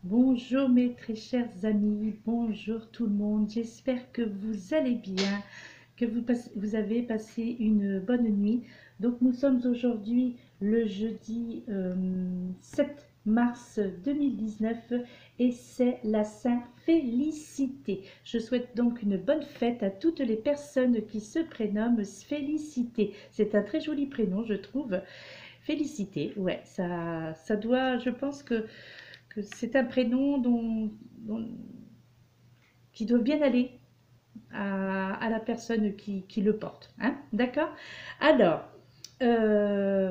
Bonjour mes très chers amis, bonjour tout le monde, j'espère que vous allez bien, que vous avez passé une bonne nuit. Donc nous sommes aujourd'hui le jeudi 7 mars 2019 et c'est la Saint-Félicité. Je souhaite donc une bonne fête à toutes les personnes qui se prénomment Félicité. C'est un très joli prénom je trouve. Félicité, ouais, ça doit, je pense que c'est un prénom qui doit bien aller à la personne qui le porte. Hein, d'accord. Alors,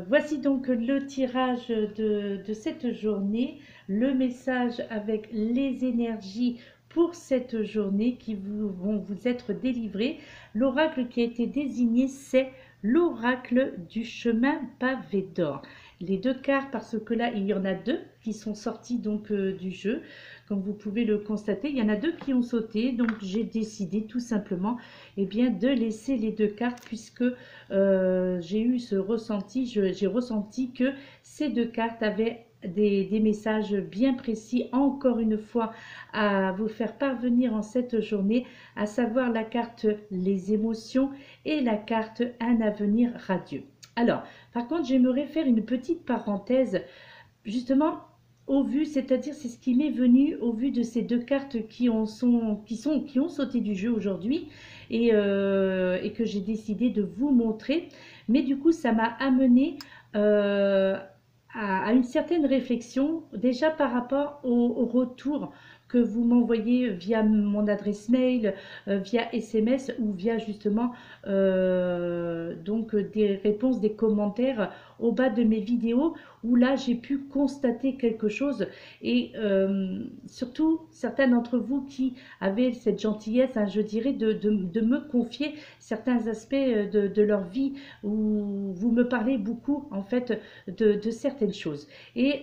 voici donc le tirage de cette journée, le message avec les énergies pour cette journée qui vont vous être délivrées. L'oracle qui a été désigné, c'est l'oracle du chemin pavé d'or. Les deux cartes, parce que là, il y en a deux qui sont sorties donc du jeu. Comme vous pouvez le constater, il y en a deux qui ont sauté. Donc, j'ai décidé tout simplement bien, de laisser les deux cartes puisque j'ai eu ce ressenti. J'ai ressenti que ces deux cartes avaient des messages bien précis, encore une fois, à vous faire parvenir en cette journée, à savoir la carte les émotions et la carte un avenir radieux. Alors, par contre, j'aimerais faire une petite parenthèse, justement, au vu, c'est-à-dire c'est ce qui m'est venu au vu de ces deux cartes qui ont sauté du jeu aujourd'hui et que j'ai décidé de vous montrer. Mais du coup, ça m'a amené à une certaine réflexion, déjà par rapport au retour que vous m'envoyez via mon adresse mail, via SMS ou via justement donc des réponses, des commentaires au bas de mes vidéos où là j'ai pu constater quelque chose et surtout certains d'entre vous qui avaient cette gentillesse, hein, je dirais, de me confier certains aspects de leur vie où vous me parlez beaucoup en fait de certaines choses. Et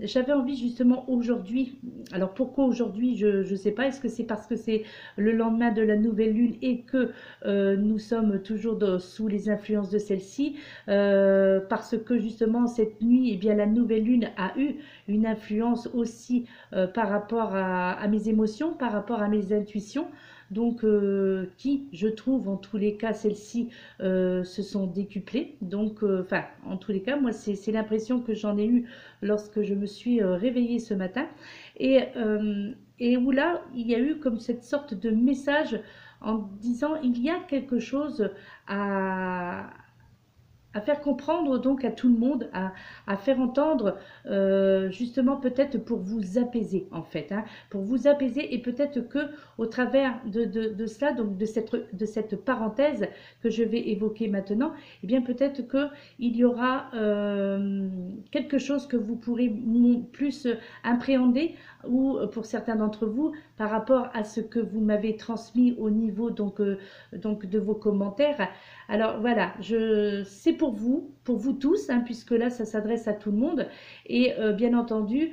j'avais envie justement aujourd'hui, alors pourquoi aujourd'hui, je ne sais pas, est-ce que c'est parce que c'est le lendemain de la nouvelle lune et que nous sommes toujours sous les influences de celle-ci, parce que justement cette nuit, eh bien, la nouvelle lune a eu une influence aussi par rapport à mes émotions, par rapport à mes intuitions. Donc, qui, je trouve, en tous les cas, celles-ci se sont décuplées. Donc, enfin, en tous les cas, moi, c'est l'impression que j'en ai eue lorsque je me suis réveillée ce matin. Et où là, il y a eu comme cette sorte de message en disant il y a quelque chose à, à faire comprendre donc à tout le monde, à faire entendre justement peut-être pour vous apaiser en fait, hein, pour vous apaiser et peut-être que au travers de cela, donc de cette parenthèse que je vais évoquer maintenant, eh bien peut-être qu'il y aura quelque chose que vous pourrez plus appréhender ou pour certains d'entre vous par rapport à ce que vous m'avez transmis au niveau donc de vos commentaires. Alors voilà, c'est pour vous tous, hein, puisque là ça s'adresse à tout le monde. Et bien entendu,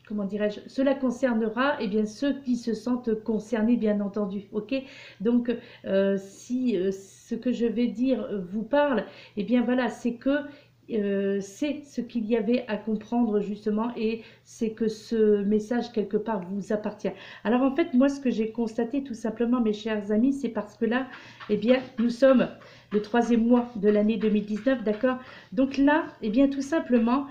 comment dirais-je, cela concernera ceux qui se sentent concernés, bien entendu. Ok. Donc si ce que je vais dire vous parle, et bien voilà, c'est que c'est ce qu'il y avait à comprendre justement et c'est que ce message quelque part vous appartient. Alors en fait moi ce que j'ai constaté tout simplement mes chers amis, c'est parce que là bien nous sommes le troisième mois de l'année 2019, d'accord. Donc là bien tout simplement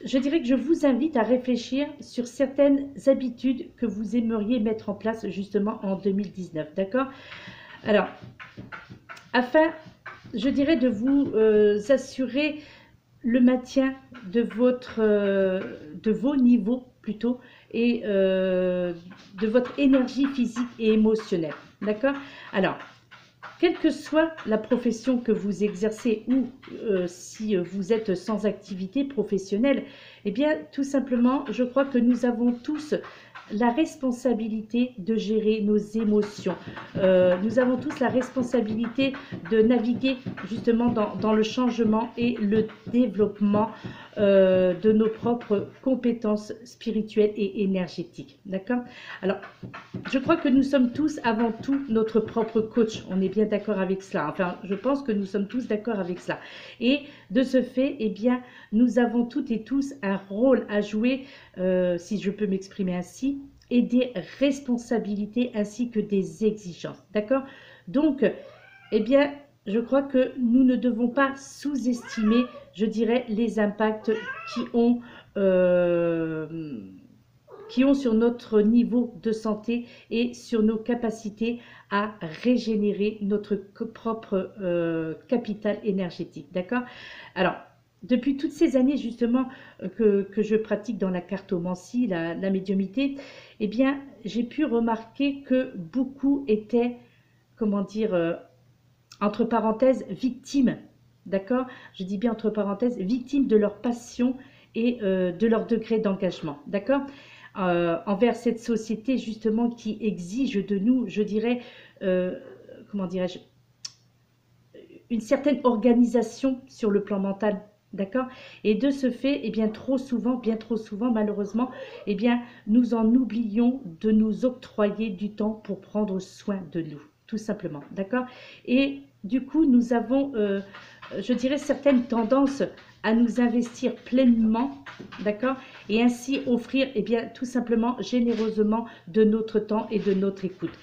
je dirais que je vous invite à réfléchir sur certaines habitudes que vous aimeriez mettre en place justement en 2019, d'accord. Alors afin, je dirais, de vous assurer le maintien de vos niveaux plutôt et de votre énergie physique et émotionnelle. D'accord. Alors, quelle que soit la profession que vous exercez ou si vous êtes sans activité professionnelle, eh bien, tout simplement, je crois que nous avons tous la responsabilité de gérer nos émotions. Nous avons tous la responsabilité de naviguer justement dans le changement et le développement de nos propres compétences spirituelles et énergétiques. D'accord? Alors, je crois que nous sommes tous avant tout notre propre coach. On est bien d'accord avec cela. Enfin, je pense que nous sommes tous d'accord avec cela. Et de ce fait, eh bien, nous avons toutes et tous un rôle à jouer, si je peux m'exprimer ainsi, et des responsabilités ainsi que des exigences. D'accord? Donc, eh bien, je crois que nous ne devons pas sous-estimer, je dirais, les impacts euh, qui ont sur notre niveau de santé et sur nos capacités à régénérer notre propre capital énergétique. D'accord? Alors, depuis toutes ces années justement que je pratique dans la cartomancie, la médiumnité, eh bien, j'ai pu remarquer que beaucoup étaient, comment dire, entre parenthèses, victimes, d'accord? Je dis bien entre parenthèses, victimes de leur passion et de leur degré d'engagement, d'accord? Envers cette société justement qui exige de nous, je dirais, comment dirais-je, une certaine organisation sur le plan mental. D'accord? Et de ce fait, eh bien, bien trop souvent, malheureusement, eh bien, nous en oublions de nous octroyer du temps pour prendre soin de nous, tout simplement. D'accord? Et du coup, nous avons, je dirais, certaines tendances à nous investir pleinement, d'accord? Et ainsi offrir, eh bien, tout simplement, généreusement de notre temps et de notre écoute.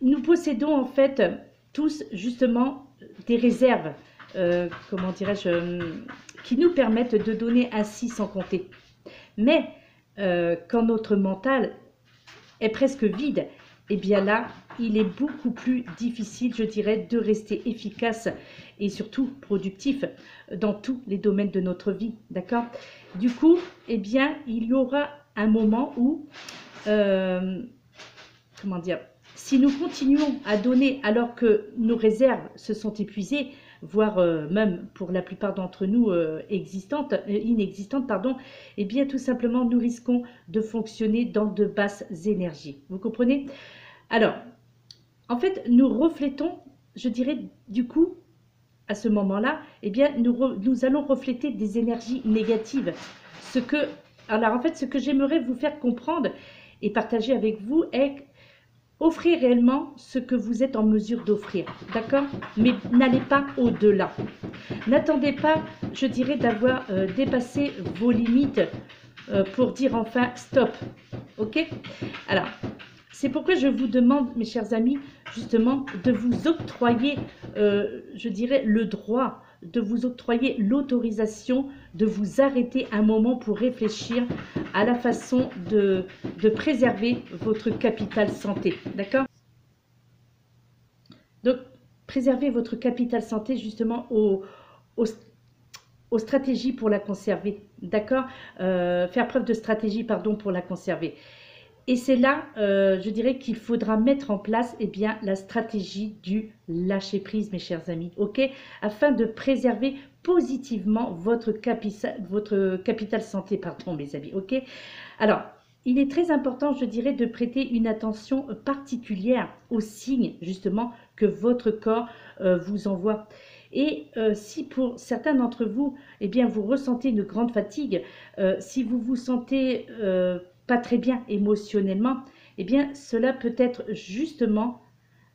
Nous possédons en fait tous justement des réserves, comment dirais-je, qui nous permettent de donner ainsi sans compter. Mais quand notre mental est presque vide, et bien là, il est beaucoup plus difficile, je dirais, de rester efficace et surtout productif dans tous les domaines de notre vie, d'accord? Du coup, eh bien, il y aura un moment où, comment dire, si nous continuons à donner alors que nos réserves se sont épuisées, voire même pour la plupart d'entre nous inexistantes, pardon, eh bien tout simplement nous risquons de fonctionner dans de basses énergies. Vous comprenez? Alors, en fait, nous reflétons, je dirais, du coup, à ce moment-là, eh bien, nous allons refléter des énergies négatives. Alors, en fait, ce que j'aimerais vous faire comprendre et partager avec vous est offrez réellement ce que vous êtes en mesure d'offrir, d'accord? Mais n'allez pas au-delà. N'attendez pas, je dirais, d'avoir dépassé vos limites pour dire enfin stop, ok? Alors, c'est pourquoi je vous demande, mes chers amis, justement, de vous octroyer, je dirais, le droit, de vous octroyer l'autorisation de vous arrêter un moment pour réfléchir à la façon de préserver votre capital santé, d'accord? Donc, préserver votre capital santé justement aux stratégies pour la conserver, d'accord? Faire preuve de stratégie, pardon, pour la conserver. Et c'est là, je dirais qu'il faudra mettre en place eh bien, la stratégie du lâcher-prise, mes chers amis, ok? Afin de préserver positivement votre capital santé, pardon, mes amis, ok? Alors, il est très important, je dirais, de prêter une attention particulière aux signes, justement, que votre corps vous envoie. Et si pour certains d'entre vous, eh bien, vous ressentez une grande fatigue, si vous vous sentez pas très bien émotionnellement, eh bien, cela peut être justement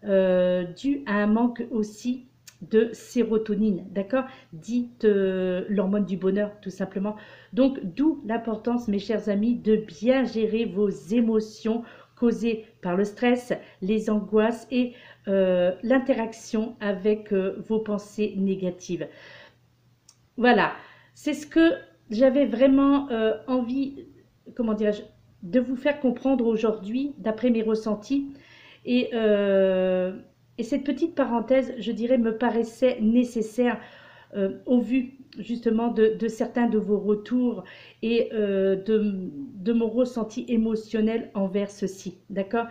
dû à un manque aussi de sérotonine, d'accord? Dite l'hormone du bonheur, tout simplement. Donc, d'où l'importance, mes chers amis, de bien gérer vos émotions causées par le stress, les angoisses et l'interaction avec vos pensées négatives. Voilà, c'est ce que j'avais vraiment envie, comment dirais-je, de vous faire comprendre aujourd'hui, d'après mes ressentis. Et cette petite parenthèse, je dirais, me paraissait nécessaire au vu justement de certains de vos retours et de mon ressenti émotionnel envers ceci, d'accord?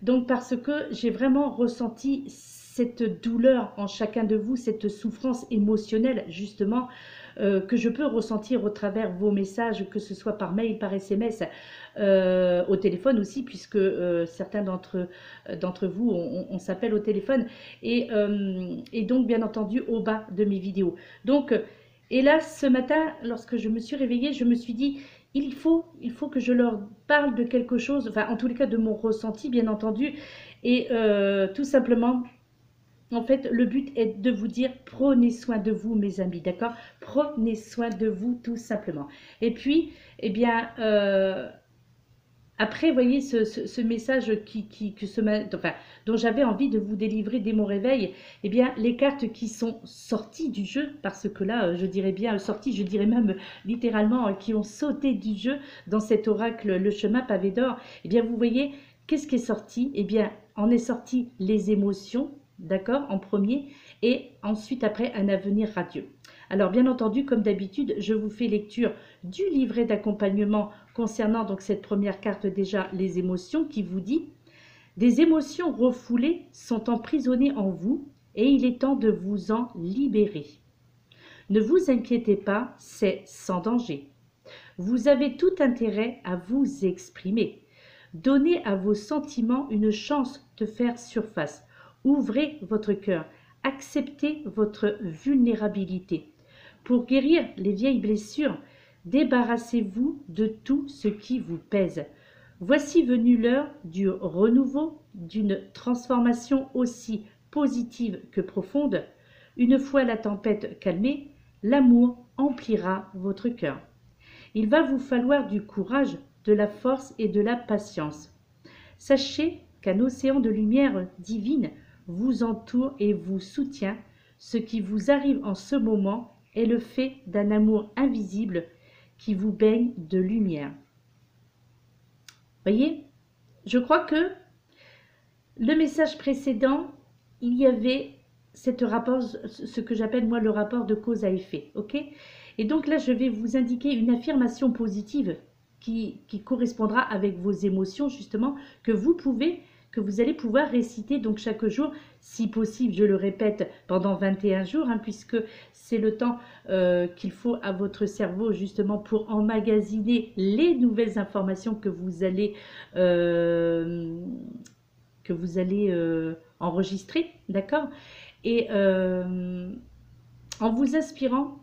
Donc parce que j'ai vraiment ressenti cette douleur en chacun de vous, cette souffrance émotionnelle justement que je peux ressentir au travers vos messages, que ce soit par mail, par SMS, au téléphone aussi, puisque certains d'entre vous, on s'appelle au téléphone, et donc bien entendu au bas de mes vidéos. Donc, et là, ce matin, lorsque je me suis réveillée, je me suis dit, il faut que je leur parle de quelque chose, enfin en tous les cas de mon ressenti, bien entendu, et tout simplement, en fait, le but est de vous dire, prenez soin de vous, mes amis, d'accord? Prenez soin de vous, tout simplement. Et puis, eh bien, après, vous voyez, ce message dont j'avais envie de vous délivrer dès mon réveil, eh bien, les cartes qui sont sorties du jeu, parce que là, je dirais bien sorties, je dirais même littéralement, qui ont sauté du jeu dans cet oracle, le chemin pavé d'or, eh bien, vous voyez, qu'est-ce qui est sorti? Eh bien, en est sorti les émotions, d'accord, en premier, et ensuite, après, un avenir radieux. Alors, bien entendu, comme d'habitude, je vous fais lecture du livret d'accompagnement concernant donc cette première carte déjà, les émotions, qui vous dit « Des émotions refoulées sont emprisonnées en vous et il est temps de vous en libérer. Ne vous inquiétez pas, c'est sans danger. Vous avez tout intérêt à vous exprimer. Donnez à vos sentiments une chance de faire surface. Ouvrez votre cœur. Acceptez votre vulnérabilité. Pour guérir les vieilles blessures, débarrassez-vous de tout ce qui vous pèse. Voici venue l'heure du renouveau, d'une transformation aussi positive que profonde. Une fois la tempête calmée, l'amour emplira votre cœur. Il va vous falloir du courage, de la force et de la patience. Sachez qu'un océan de lumière divine vous entoure et vous soutient. Ce qui vous arrive en ce moment est le fait d'un amour invisible qui vous baigne de lumière. Voyez, je crois que le message précédent, il y avait ce que j'appelle moi le rapport de cause à effet, ok? Et donc là, je vais vous indiquer une affirmation positive qui correspondra avec vos émotions, justement, que vous allez pouvoir réciter donc chaque jour, si possible, je le répète, pendant 21 jours, hein, puisque c'est le temps qu'il faut à votre cerveau justement pour emmagasiner les nouvelles informations que vous allez enregistrer, d'accord? Et en vous inspirant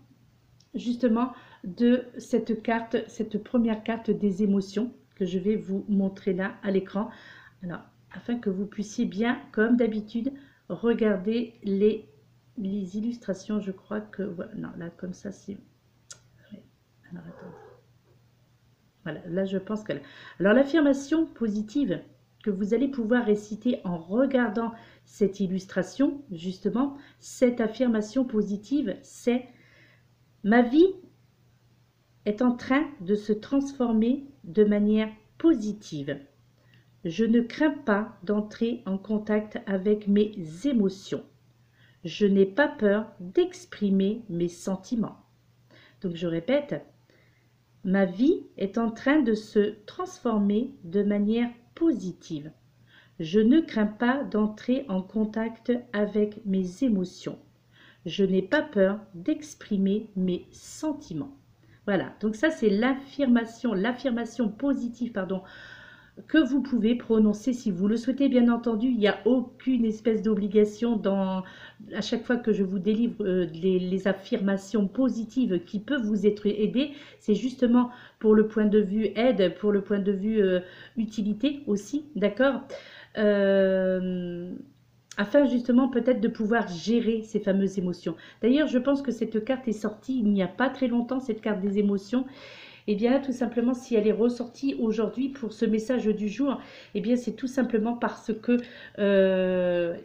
justement de cette carte, cette première carte des émotions que je vais vous montrer là à l'écran. Alors, afin que vous puissiez bien, comme d'habitude, regarder les illustrations. Je crois que... Voilà, non, là, comme ça, c'est... Ouais. Alors, attendez. Voilà, là, je pense que... Alors, l'affirmation positive que vous allez pouvoir réciter en regardant cette illustration, justement, cette affirmation positive, c'est « Ma vie est en train de se transformer de manière positive. Je ne crains pas d'entrer en contact avec mes émotions. Je n'ai pas peur d'exprimer mes sentiments. » Donc je répète, ma vie est en train de se transformer de manière positive. Je ne crains pas d'entrer en contact avec mes émotions. Je n'ai pas peur d'exprimer mes sentiments. Voilà, donc ça c'est l'affirmation positive, pardon, que vous pouvez prononcer si vous le souhaitez. Bien entendu, il n'y a aucune espèce d'obligation à chaque fois que je vous délivre les affirmations positives qui peuvent vous être aidées. C'est justement pour le point de vue aide, pour le point de vue utilité aussi, d'accord, afin justement peut-être de pouvoir gérer ces fameuses émotions. D'ailleurs, je pense que cette carte est sortie il n'y a pas très longtemps, cette carte des émotions. Et bien là, tout simplement, si elle est ressortie aujourd'hui pour ce message du jour, et bien c'est tout simplement parce que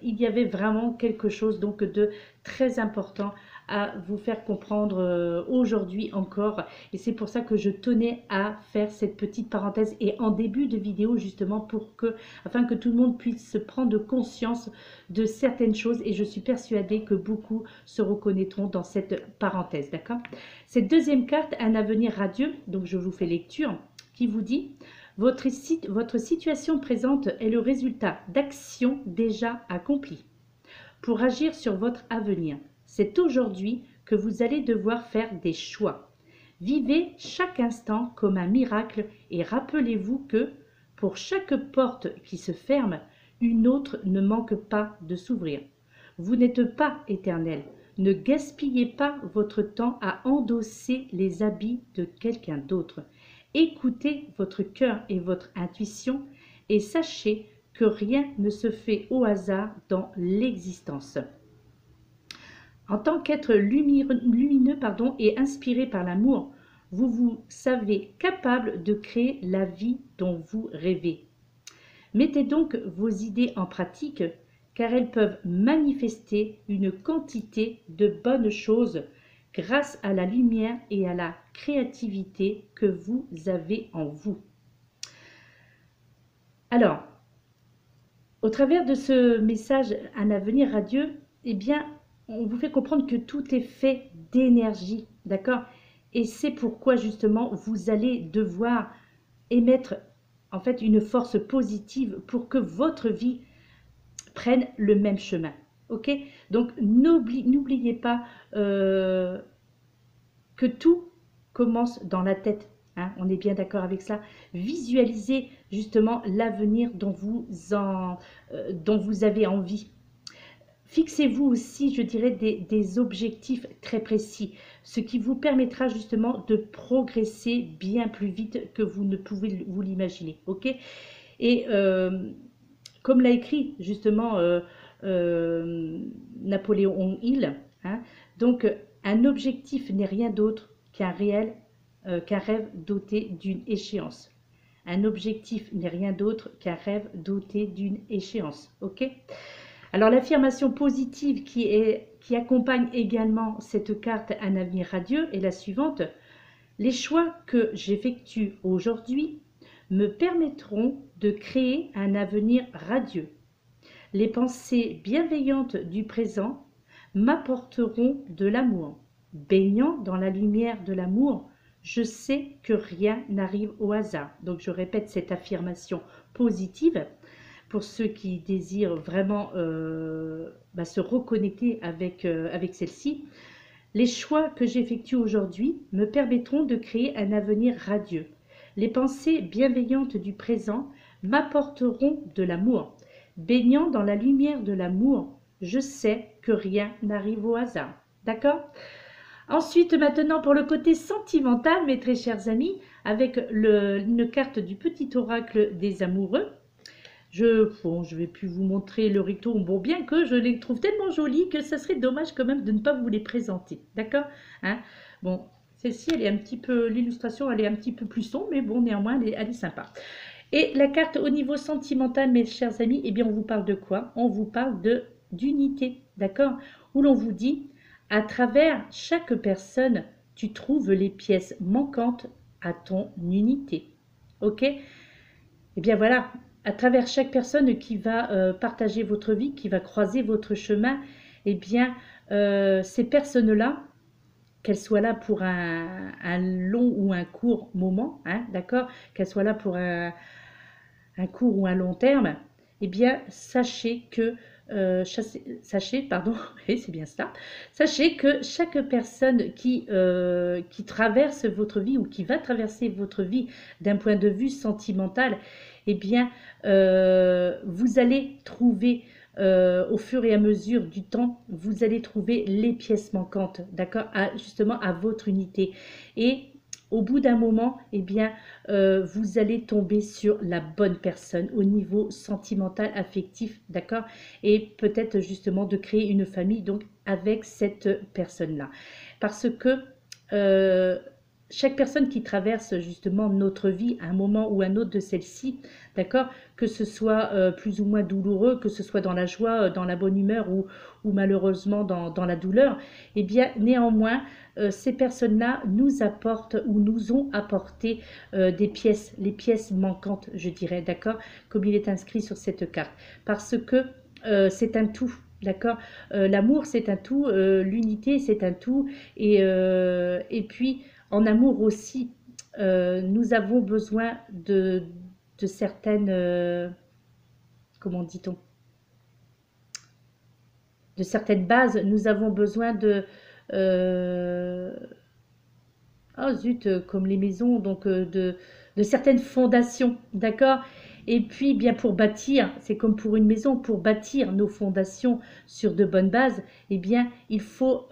il y avait vraiment quelque chose donc de très important à vous faire comprendre aujourd'hui encore. Et c'est pour ça que je tenais à faire cette petite parenthèse et en début de vidéo justement afin que tout le monde puisse prendre conscience de certaines choses. Et je suis persuadée que beaucoup se reconnaîtront dans cette parenthèse, d'accord? Cette deuxième carte, un avenir radieux, donc je vous fais lecture, qui vous dit « Votre situation présente est le résultat d'actions déjà accomplies pour agir sur votre avenir. C'est aujourd'hui que vous allez devoir faire des choix. Vivez chaque instant comme un miracle et rappelez-vous que, pour chaque porte qui se ferme, une autre ne manque pas de s'ouvrir. Vous n'êtes pas éternel. Ne gaspillez pas votre temps à endosser les habits de quelqu'un d'autre. Écoutez votre cœur et votre intuition et sachez que rien ne se fait au hasard dans l'existence. En tant qu'être lumineux et inspiré par l'amour, vous vous savez capable de créer la vie dont vous rêvez. Mettez donc vos idées en pratique, car elles peuvent manifester une quantité de bonnes choses grâce à la lumière et à la créativité que vous avez en vous. Alors, au travers de ce message Un avenir radieux, eh bien, on vous fait comprendre que tout est fait d'énergie, d'accord? Et c'est pourquoi justement vous allez devoir émettre en fait une force positive pour que votre vie prenne le même chemin, ok? Donc n'oubliez pas que tout commence dans la tête. Hein, on est bien d'accord avec ça. Visualisez justement l'avenir dont vous avez envie. Fixez-vous aussi, je dirais, des objectifs très précis, ce qui vous permettra justement de progresser bien plus vite que vous ne pouvez vous l'imaginer. Ok? Et comme l'a écrit justement Napoléon Hill, hein, donc un objectif n'est rien d'autre qu'un rêve doté d'une échéance. Un objectif n'est rien d'autre qu'un rêve doté d'une échéance. Ok? Alors l'affirmation positive qui accompagne également cette carte Un avenir radieux est la suivante. Les choix que j'effectue aujourd'hui me permettront de créer un avenir radieux. Les pensées bienveillantes du présent m'apporteront de l'amour. Baignant dans la lumière de l'amour, je sais que rien n'arrive au hasard. Donc je répète cette affirmation positive pour ceux qui désirent vraiment se reconnecter avec celle-ci. Les choix que j'effectue aujourd'hui me permettront de créer un avenir radieux. Les pensées bienveillantes du présent m'apporteront de l'amour. Baignant dans la lumière de l'amour, je sais que rien n'arrive au hasard. D'accord? Ensuite, maintenant, pour le côté sentimental, mes très chers amis, avec une carte du petit oracle des amoureux. Je vais plus vous montrer le rito, bon, bien que je les trouve tellement jolis que ça serait dommage quand même de ne pas vous les présenter. D'accord? Hein? Bon, celle-ci, elle est un petit peu, l'illustration, elle est un petit peu plus sombre, mais bon, néanmoins, elle est sympa. Et la carte au niveau sentimental, mes chers amis, eh bien, on vous parle de quoi? On vous parle d'unité, d'accord? Où l'on vous dit, à travers chaque personne, tu trouves les pièces manquantes à ton unité. Ok? Eh bien, voilà, à travers chaque personne qui va partager votre vie, qui va croiser votre chemin, eh bien, ces personnes-là, qu'elles soient là pour un long ou un court moment, hein, d'accord, qu'elles soient là pour un court ou un long terme, eh bien, sachez que, oui, c'est bien cela, sachez que chaque personne qui traverse votre vie ou qui va traverser votre vie d'un point de vue sentimental, eh bien, vous allez trouver au fur et à mesure du temps, vous allez trouver les pièces manquantes, d'accord, justement à votre unité. Et au bout d'un moment, eh bien, vous allez tomber sur la bonne personne au niveau sentimental, affectif, d'accord, et peut-être justement de créer une famille donc avec cette personne-là. Parce que chaque personne qui traverse justement notre vie à un moment ou un autre de celle-ci, d'accord, que ce soit plus ou moins douloureux, que ce soit dans la joie, dans la bonne humeur ou malheureusement dans la douleur, eh bien néanmoins, ces personnes-là nous apportent ou nous ont apporté des pièces, les pièces manquantes, je dirais, d'accord, comme il est inscrit sur cette carte. Parce que c'est un tout. D'accord, l'amour c'est un tout, l'unité c'est un tout, et puis en amour aussi, nous avons besoin de certaines, comment dit-on, de certaines bases. Nous avons besoin oh zut, comme les maisons, donc de certaines fondations, d'accord? Et puis, bien pour bâtir, c'est comme pour une maison, pour bâtir nos fondations sur de bonnes bases, eh bien, il faut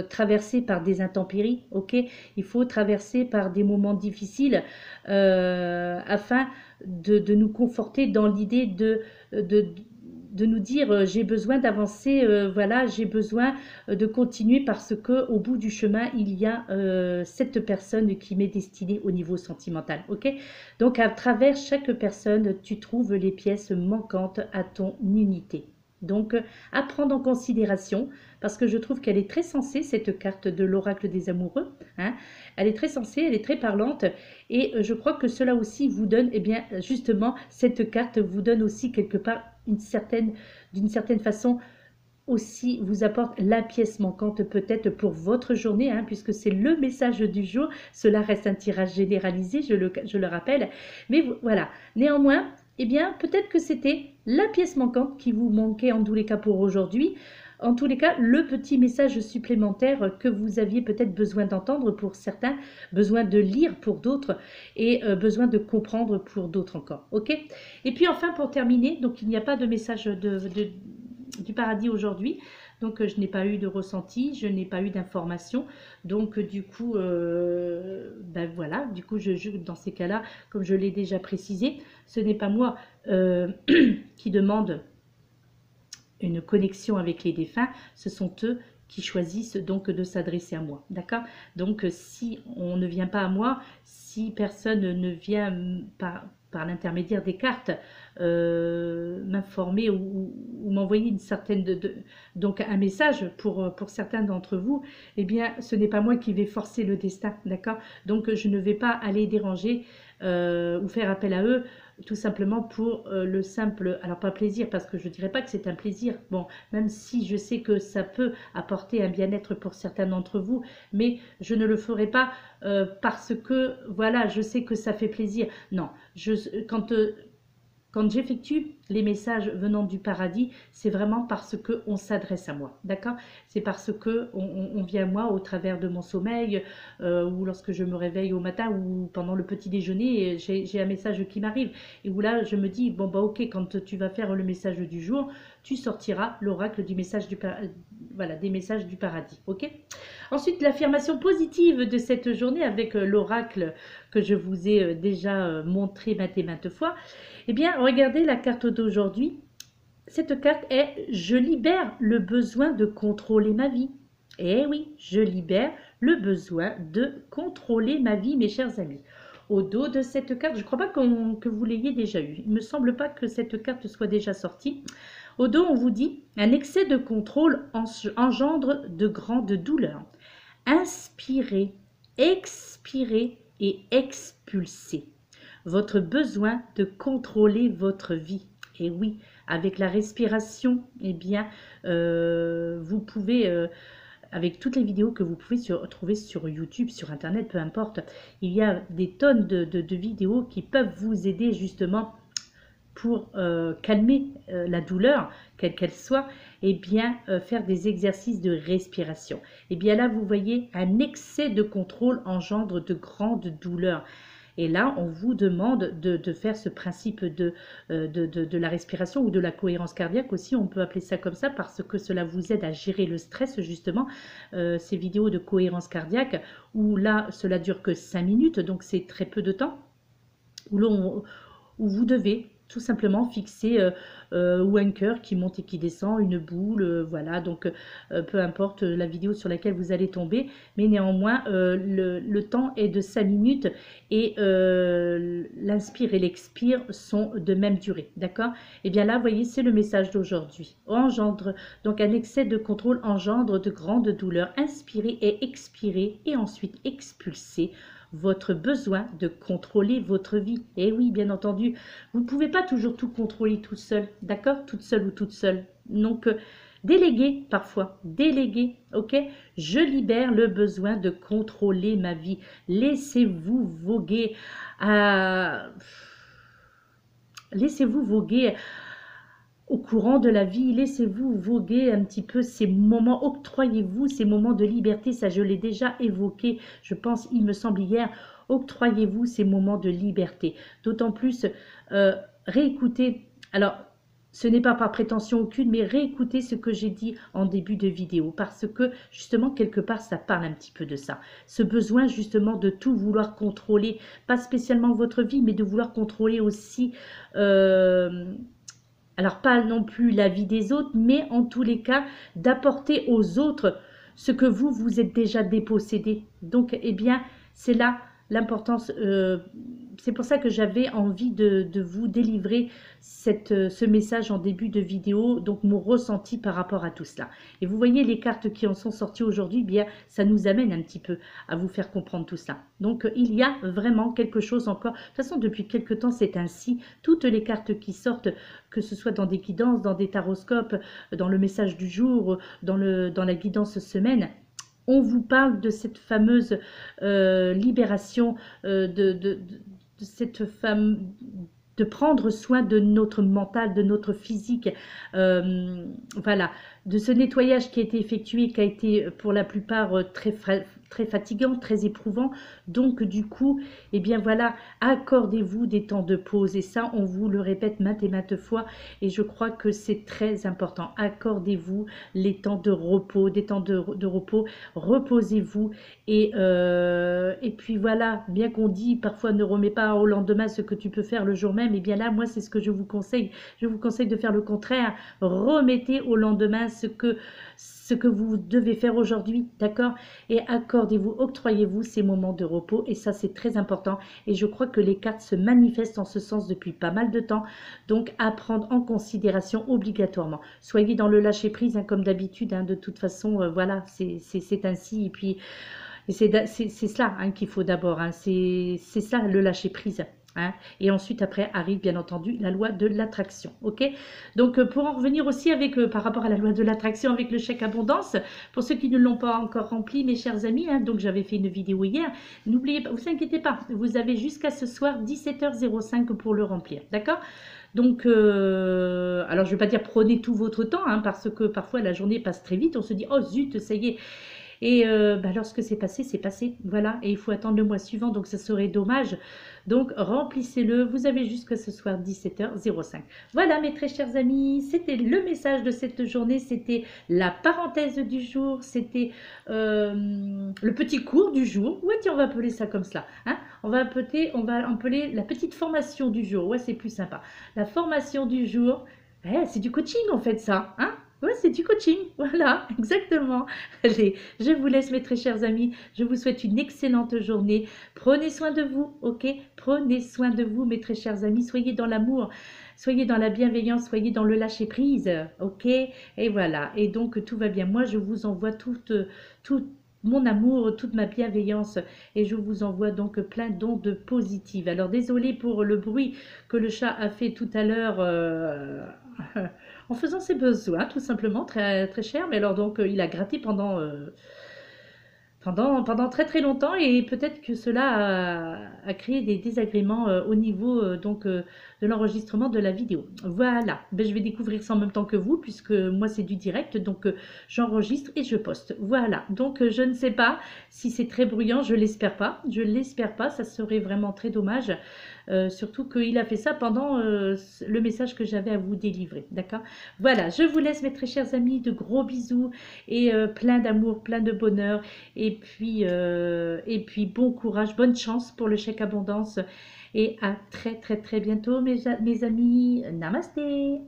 traverser par des intempéries, ok? Il faut traverser par des moments difficiles afin de nous conforter dans l'idée de, de nous dire j'ai besoin d'avancer, voilà, j'ai besoin de continuer parce que au bout du chemin, il y a cette personne qui m'est destinée au niveau sentimental, ok? Donc à travers chaque personne, tu trouves les pièces manquantes à ton unité. Donc à prendre en considération, parce que je trouve qu'elle est très sensée, cette carte de l'oracle des amoureux, hein. Elle est très sensée, elle est très parlante, et je crois que cela aussi vous donne, eh bien justement, cette carte vous donne aussi quelque part d'une certaine façon, aussi vous apporte la pièce manquante peut-être pour votre journée, hein, puisque c'est le message du jour. Cela reste un tirage généralisé, je le rappelle. Mais voilà, néanmoins, eh bien, peut-être que c'était la pièce manquante qui vous manquait en tous les cas pour aujourd'hui. En tous les cas, le petit message supplémentaire que vous aviez peut-être besoin d'entendre pour certains, besoin de lire pour d'autres et besoin de comprendre pour d'autres encore. Ok? Et puis enfin, pour terminer, donc il n'y a pas de message du paradis aujourd'hui. Donc je n'ai pas eu de ressenti, je n'ai pas eu d'information. Donc du coup, ben voilà, du coup, dans ces cas-là, comme je l'ai déjà précisé, ce n'est pas moi qui demande une connexion avec les défunts, ce sont eux qui choisissent donc de s'adresser à moi, d'accord? Donc si on ne vient pas à moi, si personne ne vient par l'intermédiaire des cartes m'informer ou m'envoyer une certaine donc un message pour certains d'entre vous, eh bien ce n'est pas moi qui vais forcer le destin, d'accord? Donc je ne vais pas aller déranger ou faire appel à eux tout simplement pour le simple, alors pas plaisir, parce que je dirais pas que c'est un plaisir, bon, même si je sais que ça peut apporter un bien-être pour certains d'entre vous, mais je ne le ferai pas parce que, voilà, je sais que ça fait plaisir. Non, quand j'effectue les messages venant du paradis, c'est vraiment parce qu'on s'adresse à moi, d'accord? C'est parce qu'on vient à moi au travers de mon sommeil, ou lorsque je me réveille au matin, ou pendant le petit déjeuner, j'ai un message qui m'arrive. Et où là, je me dis, bon bah ok, quand tu vas faire le message du jour, tu sortiras l'oracle du message voilà, des messages du paradis, ok? Ensuite, l'affirmation positive de cette journée avec l'oracle que je vous ai déjà montré maintes et maintes fois. Eh bien, regardez la carte d'aujourd'hui. Cette carte est « Je libère le besoin de contrôler ma vie ». Eh oui, je libère le besoin de contrôler ma vie, mes chers amis. Au dos de cette carte, je ne crois pas que vous l'ayez déjà eu. Il ne me semble pas que cette carte soit déjà sortie. Au dos, on vous dit « Un excès de contrôle engendre de grandes douleurs. Inspirez, expirez et expulsez votre besoin de contrôler votre vie. Et oui, avec la respiration, eh bien, vous pouvez, avec toutes les vidéos que vous pouvez trouver sur YouTube, sur Internet, peu importe, il y a des tonnes de vidéos qui peuvent vous aider justement pour calmer la douleur, quelle qu'elle soit, et bien faire des exercices de respiration. Et bien là, vous voyez, un excès de contrôle engendre de grandes douleurs. Et là, on vous demande de faire ce principe de la respiration ou de la cohérence cardiaque aussi, on peut appeler ça comme ça, parce que cela vous aide à gérer le stress, justement. Ces vidéos de cohérence cardiaque, où là, cela dure que 5 minutes, donc c'est très peu de temps, où vous devez tout simplement fixer ou un cœur qui monte et qui descend, une boule, voilà, donc peu importe la vidéo sur laquelle vous allez tomber, mais néanmoins le temps est de 5 minutes et l'inspire et l'expire sont de même durée, d'accord? Et bien là, vous voyez, c'est le message d'aujourd'hui. Donc un excès de contrôle engendre de grandes douleurs. Inspirez et expirez et ensuite expulsez votre besoin de contrôler votre vie. Et oui, bien entendu, vous ne pouvez pas toujours tout contrôler tout seul, d'accord? Toute seule ou toute seule. Donc, déléguez parfois, déléguez, ok? Je libère le besoin de contrôler ma vie. Laissez-vous voguer à... Laissez-vous voguer au courant de la vie. Laissez-vous voguer un petit peu ces moments, octroyez-vous ces moments de liberté. Ça, je l'ai déjà évoqué, je pense, il me semble hier. Octroyez-vous ces moments de liberté. D'autant plus, euh, réécoutez. Alors, ce n'est pas par prétention aucune, mais réécoutez ce que j'ai dit en début de vidéo, parce que justement, quelque part, ça parle un petit peu de ça. Ce besoin justement de tout vouloir contrôler, pas spécialement votre vie, mais de vouloir contrôler aussi... alors pas non plus la vie des autres, mais en tous les cas, d'apporter aux autres ce que vous, vous êtes déjà dépossédé. Donc, eh bien, c'est là l'importance, c'est pour ça que j'avais envie de vous délivrer ce message en début de vidéo, donc mon ressenti par rapport à tout cela. Et vous voyez les cartes qui en sont sorties aujourd'hui, bien ça nous amène un petit peu à vous faire comprendre tout cela. Donc il y a vraiment quelque chose encore, de toute façon depuis quelque temps c'est ainsi, toutes les cartes qui sortent, que ce soit dans des guidances, dans des taroscopes, dans le message du jour, dans la guidance semaine, on vous parle de cette fameuse libération, de cette femme, de prendre soin de notre mental, de notre physique, voilà, de ce nettoyage qui a été effectué, qui a été pour la plupart très fatigant, très éprouvant. Donc du coup, eh bien voilà, accordez-vous des temps de pause. Et ça, on vous le répète maintes et maintes fois. Et je crois que c'est très important. Accordez-vous les temps de repos, des temps de repos. Reposez-vous. Et puis voilà, bien qu'on dit, parfois ne remets pas au lendemain ce que tu peux faire le jour même. Et bien là, moi, c'est ce que je vous conseille. Je vous conseille de faire le contraire. Remettez au lendemain ce que vous devez faire aujourd'hui, d'accord? Et accordez-vous, octroyez-vous ces moments de repos, et ça c'est très important, et je crois que les cartes se manifestent en ce sens depuis pas mal de temps, donc à prendre en considération obligatoirement. Soyez dans le lâcher-prise, hein, comme d'habitude, hein, de toute façon, voilà, c'est ainsi, et puis c'est cela hein, qu'il faut d'abord, hein, c'est ça le lâcher-prise. Hein. Et ensuite, après, arrive bien entendu la loi de l'attraction. Ok. Donc, pour en revenir aussi avec, par rapport à la loi de l'attraction avec le chèque abondance, pour ceux qui ne l'ont pas encore rempli, mes chers amis, hein, donc j'avais fait une vidéo hier, n'oubliez pas, vous inquiétez pas, vous avez jusqu'à ce soir 17h05 pour le remplir. D'accord. Donc, alors je ne vais pas dire prenez tout votre temps, hein, parce que parfois la journée passe très vite, on se dit, oh zut, ça y est. Et lorsque c'est passé, c'est passé. Voilà, et il faut attendre le mois suivant, donc ça serait dommage. Donc, remplissez-le. Vous avez jusqu'à ce soir 17h05. Voilà, mes très chers amis, c'était le message de cette journée. C'était la parenthèse du jour. C'était le petit cours du jour. Ouais, tiens, on va appeler ça comme cela. Hein, on va appeler la petite formation du jour. Ouais, c'est plus sympa. La formation du jour. C'est du coaching, en fait, ça. Hein. Ouais, c'est du coaching, voilà, exactement. Allez, je vous laisse mes très chers amis, je vous souhaite une excellente journée. Prenez soin de vous, ok? Prenez soin de vous, mes très chers amis, soyez dans l'amour, soyez dans la bienveillance, soyez dans le lâcher-prise, ok? Et voilà, et donc tout va bien. Moi, je vous envoie tout mon amour, toute ma bienveillance, et je vous envoie donc plein d'ondes positives. Alors, désolé pour le bruit que le chat a fait tout à l'heure. En faisant ses besoins, tout simplement, très, très cher. Mais alors donc, il a gratté pendant très très longtemps, et peut-être que cela a créé des désagréments au niveau de l'enregistrement de la vidéo. Voilà, ben, je vais découvrir ça en même temps que vous, puisque moi c'est du direct, donc j'enregistre et je poste. Voilà, donc je ne sais pas si c'est très bruyant, je l'espère pas, ça serait vraiment très dommage. Surtout qu'il a fait ça pendant le message que j'avais à vous délivrer, d'accord? Voilà, je vous laisse mes très chers amis, de gros bisous, et plein d'amour, plein de bonheur, et puis bon courage, bonne chance pour le chèque abondance, et à très très très bientôt mes amis. Namasté.